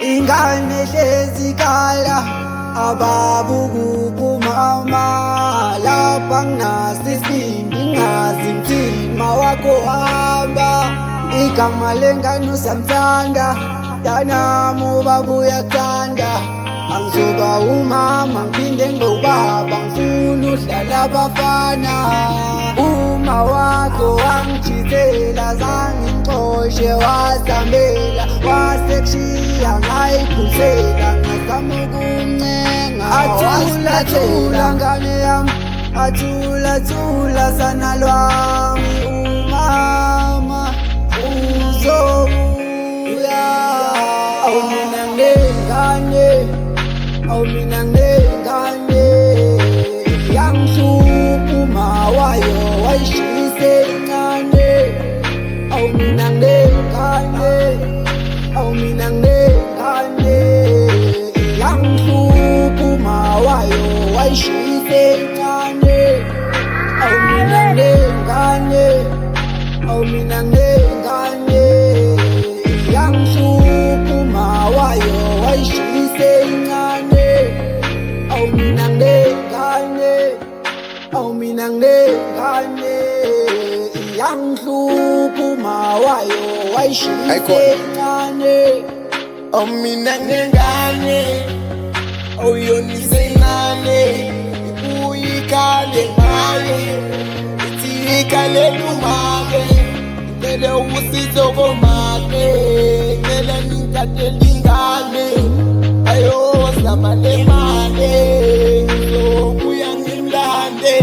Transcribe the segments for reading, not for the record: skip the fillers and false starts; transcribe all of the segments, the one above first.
Ingane hlezi kala ababuku mama lapha nginasisindi ngazi mthima wakho hamba igama lengane usamthanda mntanami ubaba uyathanda angizoba umama ngiphinde ngibe ubaba ngifuna uhlala abafana uma wakho wangijithela zangixoshe wasambela wasekushiya ngayiphuzela ngazama ukuncenga athula ngane yami athula sana lwami umama uzobuya awumina ngengane awumina ngengane yangihlupha uma wayo wayishise incane awumina ngengane awumina ngengane yangihlupha uma wayo wayishise incane awumina ngengane awumina ngengane yangihlupha uma wayo wayishise incane awumina ngengane awumina ngengane yangihlupha uma wayo wayishise incane awumina ngengane awuyonise incane uyikale mali ithi ikale lumake ngicele usizo komake ngicela ningithathele ingane ayozama le mali ngizobuya ngimlande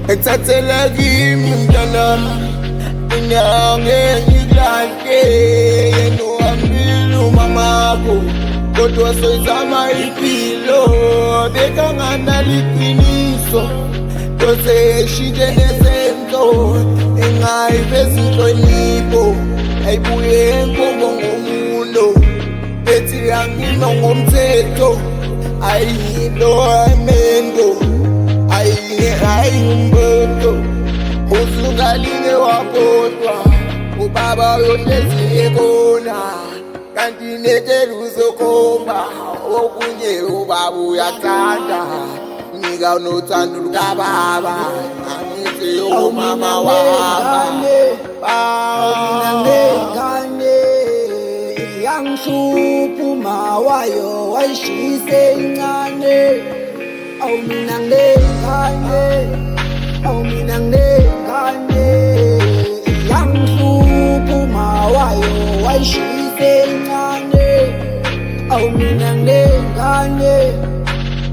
ngithathela kimi mntanami inyange ngikulahle yena uhambile umamakho kodwa soyizama impilo bekanganaliqiniso kose eshite nezenzo engayivezi inhlonipho ayibuye enkongo ngomulo ethi angino ngomthetho ayino amendo ayingumboto usukaline wabodwa ubaba uyohlezi ekona kanti netshela uzokhomba okunye ubaba uyathanda nika unothando lukababa angithi umama wami awumina ngengane yangihlupha uma wayo wayishise incane awumina ngengane awumina ngengane yangihlupha uma wayo wayishise incane awumina ngengane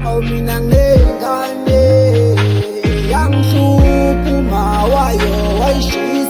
awumina ngengane yangihlupha uma wayo wayishise